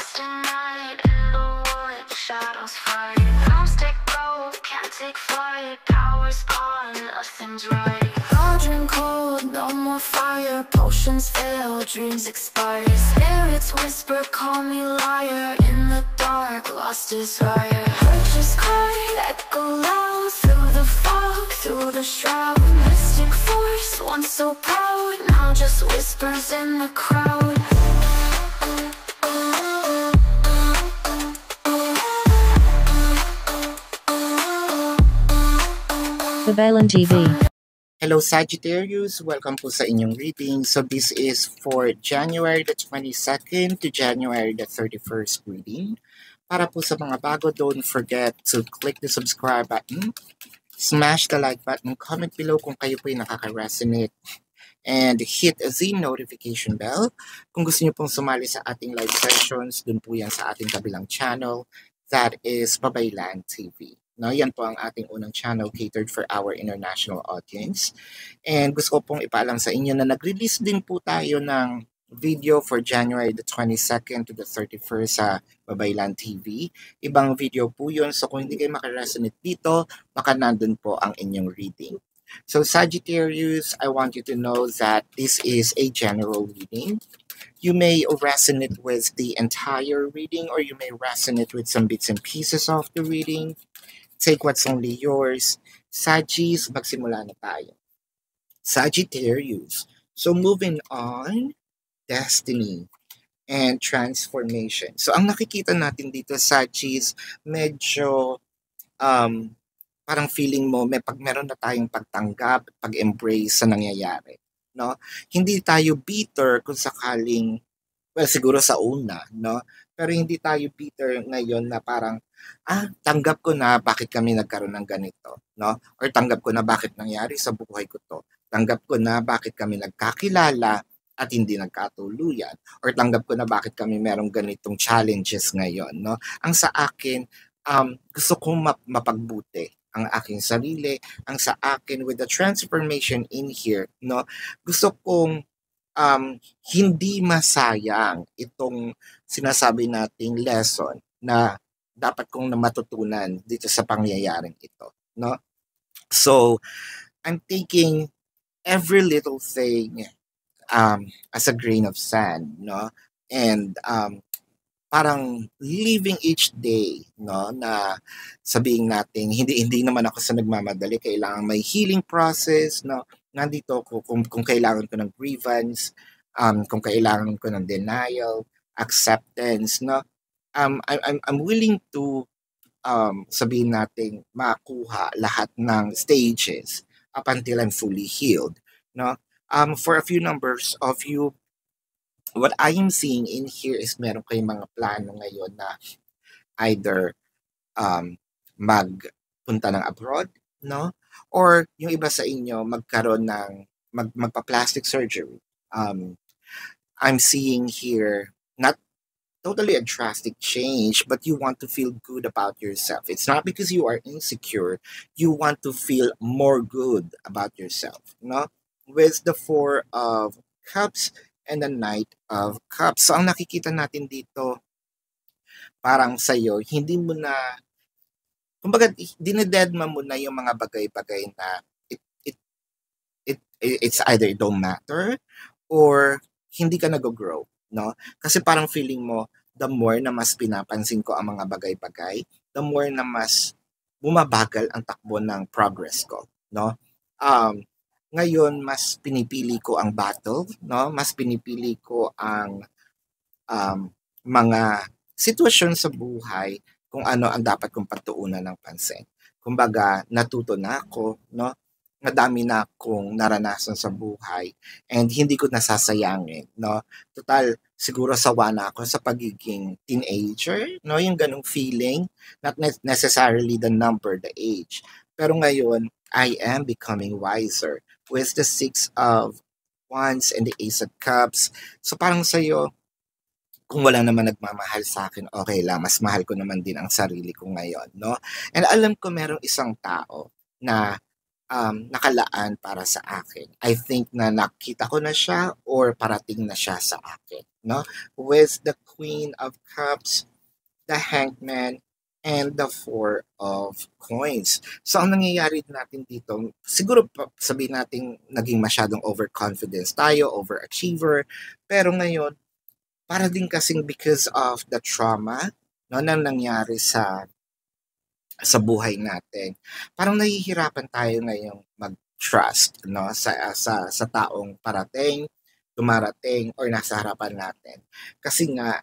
lost in night, in the wood, shadows fight. Arms take gold, can't take flight. Power's gone, nothing's right. Cauldron cold, no more fire. Potions fail, dreams expire. Spirits whisper, call me liar. In the dark, lost desire. Purchase cry, echo loud. Through the fog, through the shroud. Mystic force, once so proud, now just whispers in the crowd. Babaylan TV. Hello Sagittarius, welcome po sa inyong reading. So this is for January the 22nd to January the 31st reading. Para po sa mga bago, don't forget to click the subscribe button, smash the like button, comment below kung kayo po yung nakaka-resonate, and hit the notification bell. Kung gusto niyo pong sumali sa ating live sessions, dun po yan sa ating kabilang channel, that is Babaylan TV. No, yan po ang ating unang channel catered for our international audience. And gusto ko pong ipaalam sa inyo na nag-release din po tayo ng video for January the 22nd to the 31st sa Babaylan TV. Ibang video po yun. So kung hindi kayo makaresonate dito, baka nandun po ang inyong reading. So Sagittarius, I want you to know that this is a general reading. You may resonate with the entire reading or you may resonate with some bits and pieces of the reading. Take what's only yours. Saggis, magsimula na tayo. Sagittarius. So moving on, destiny and transformation. So ang nakikita natin dito, Saggis, medyo parang feeling mo meron na tayong pagtanggap, pag-embrace sa nangyayari. No? Hindi tayo bitter kung sakaling, well, siguro sa una, no? Pero hindi tayo bitter ngayon na parang, tanggap ko na bakit kami nagkaroon ng ganito, no? Or tanggap ko na bakit nangyari sa buhay ko to. Tanggap ko na bakit kami nagkakilala at hindi nagkatuluyan. Or tanggap ko na bakit kami merong ganitong challenges ngayon, no? Ang sa akin, gusto kong mapagbuti ang aking sarili, ang sa akin with the transformation in here, no? Gusto kong hindi masayang itong sinasabi nating lesson na dapat kong matutunan dito sa pangyayaring ito, no? So, I'm taking every little thing as a grain of sand, no? And parang living each day, no, na sabihin natin hindi naman ako sa nagmamadali, kailangan may healing process, no? Nandito ako kung kailangan ko ng grievance, kung kailangan ko ng denial, acceptance, no? I'm willing to sabihin natin makuha lahat ng stages up until I'm fully healed, no? For a few numbers of you, what I am seeing in here is meron kayong mga plano ngayon na either magpunta ng abroad, no? Or yung iba sa inyo magkaroon ng magpa-plastic surgery. I'm seeing here not totally a drastic change, but you want to feel good about yourself. It's not because you are insecure. You want to feel more good about yourself, no? With the Four of Cups and the Knight of Cups. So ang nakikita natin dito, parang sa'yo, hindi mo na, kumbaga, dinededma mo na yung mga bagay-bagay na it's either it don't matter or hindi ka nag-grow, no? Kasi parang feeling mo, the more na mas pinapansin ko ang mga bagay-bagay, the more na mas bumabagal ang takbo ng progress ko, no? Ngayon, mas pinipili ko ang battle, no? Mas pinipili ko ang mga sitwasyon sa buhay kung ano ang dapat kong pagtuunan ng pansin. Kumbaga, natuto na ako, no? Madami na akong naranasan sa buhay and hindi ko nasasayangin, no? Total, siguro sawa na ako sa pagiging teenager, no? Yung ganong feeling, not necessarily the number, the age. Pero ngayon, I am becoming wiser with the Six of Wands and the Ace of Cups. So parang sa'yo, kung wala naman nagmamahal sa akin, okay lang. Mas mahal ko naman din ang sarili ko ngayon, no? And alam ko merong isang tao na nakalaan para sa akin. I think na nakita ko na siya or parating na siya sa akin, no? With the Queen of Cups, the Hangman, and the Four of Coins. So, ang nangyayari natin dito, siguro sabihin natin naging masyadong overconfidence tayo, overachiever, pero ngayon, para din kasing because of the trauma, no, na nangyari sa buhay natin. Parang nahihirapan tayo ngayong mag-trust, no, sa taong dumarating, or nasa harapan natin. Kasi nga,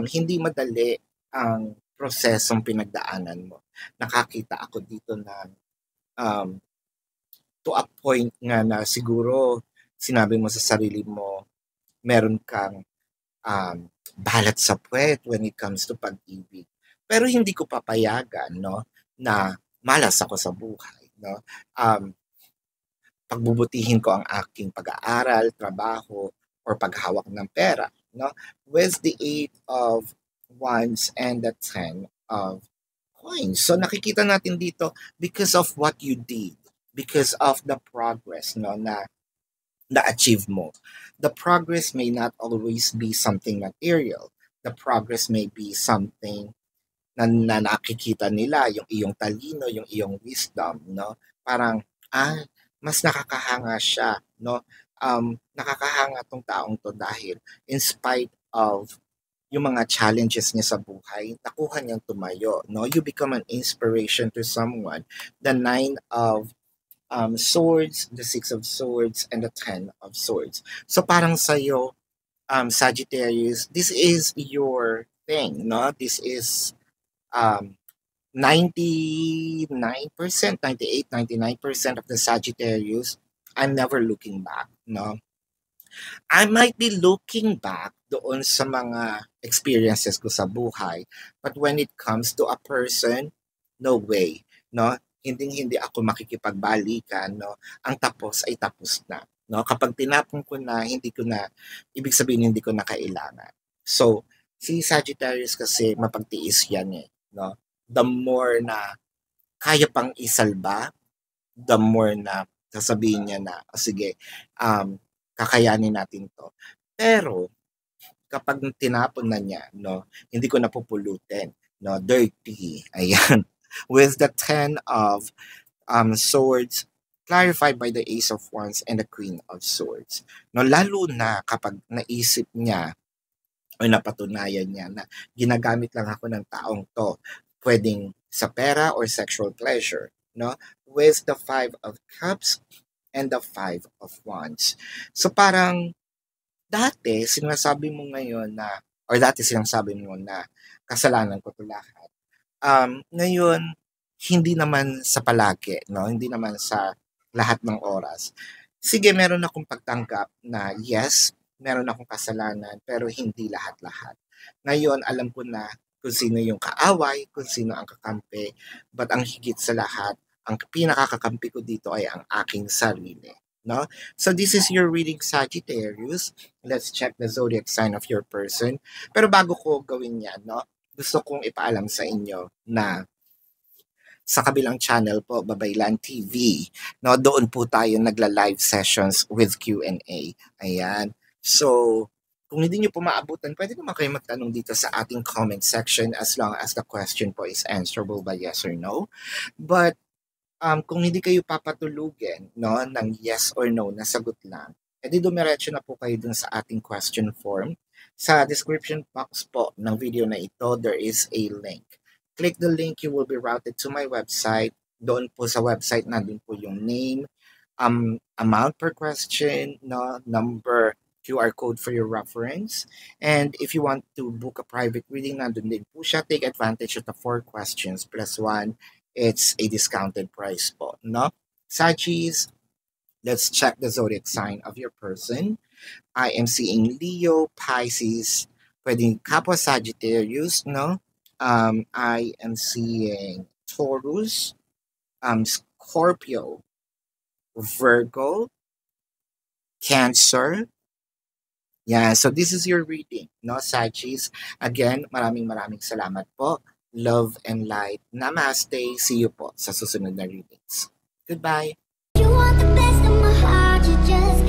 hindi madali ang prosesong pinagdaanan mo. Nakakita ako dito na to a point nga na siguro sinabi mo sa sarili mo, meron kang balat sa puwet when it comes to pag-ibig. Pero hindi ko papayagan, no, na malas ako sa buhay, no. Pagbubutihin ko ang aking pag-aaral, trabaho, or paghawak ng pera, no. With the 8 of Wands and the 10 of Coins. So nakikita natin dito because of what you did, because of the progress, no, na na-achieve mo. The progress may not always be something material. The progress may be something na nakikita nila, yung iyong talino, yung iyong wisdom, no? Parang, mas nakakahanga siya, no? Nakakahanga tong taong to dahil in spite of yung mga challenges niya sa buhay, nakuha niyang tumayo, no? You become an inspiration to someone. The 9 of Swords, the 6 of Swords, and the 10 of Swords. So parang sa'yo, Sagittarius, this is your thing, no? This is 99%, 98, 99% of the Sagittarius, I'm never looking back, no? I might be looking back doon sa mga experiences ko sa buhay, but when it comes to a person, no way, no? Hindi ako makikipagbalikan, no? Ang tapos ay tapos na, no? Kapag tinapon ko na, ibig sabihin hindi ko na kailangan. So, si Sagittarius kasi mapagtiis yan no? The more na kaya pang isalba, the more na sasabihin niya na, sige, kakayanin natin to. Pero, kapag tinapon na niya, no, hindi ko napupulutin, no, dirty, ayan. With the 10 of Swords, clarified by the Ace of Wands and the Queen of Swords. No, lalo na kapag naisip niya o napatunayan niya na ginagamit lang ako ng taong to, pwedeng sa pera or sexual pleasure, no? With the 5 of Cups and the 5 of Wands. So parang dati sinasabi mo ngayon na, or dati sinasabi mo na kasalanan ko to lahat. Ngayon, hindi naman sa palagi, no? Hindi naman sa lahat ng oras. Sige, meron akong pagtanggap na yes, meron akong kasalanan, pero hindi lahat-lahat. Ngayon, alam ko na kung sino yung kaaway, kung sino ang kakampi, but ang higit sa lahat, ang pinakakakampi ko dito ay ang aking sarili. No? So this is your reading, Sagittarius. Let's check the zodiac sign of your person. Pero bago ko gawin yan, no? Gusto kong ipaalam sa inyo na sa kabilang channel po, Babaylan TV, no, doon po tayo nagla-live sessions with Q&A. Ayan. So, kung hindi nyo po maabutan, pwede naman kayo magtanong dito sa ating comment section as long as the question po is answerable by yes or no. But, kung hindi kayo papatulugin, no, ng yes or no na sagot lang, edi dumiretso na po kayo dun sa ating question form. Sa description box po ng video na ito, there is a link. Click the link, you will be routed to my website. Doon po sa website, nandun po yung name, amount per question, no, number, QR code for your reference. And if you want to book a private reading, nandun din po siya. Take advantage of the 4 questions plus 1. It's a discounted price po, no? Sagis, let's check the zodiac sign of your person. I am seeing Leo, Pisces, pwedeng kapwa Sagittarius, no? I am seeing Taurus, Scorpio, Virgo, Cancer. Yeah, so this is your reading, no, Sagis? Again, maraming salamat po. Love and light. Namaste. See you po sa susunod na readings. Goodbye. You want the best of my heart, you just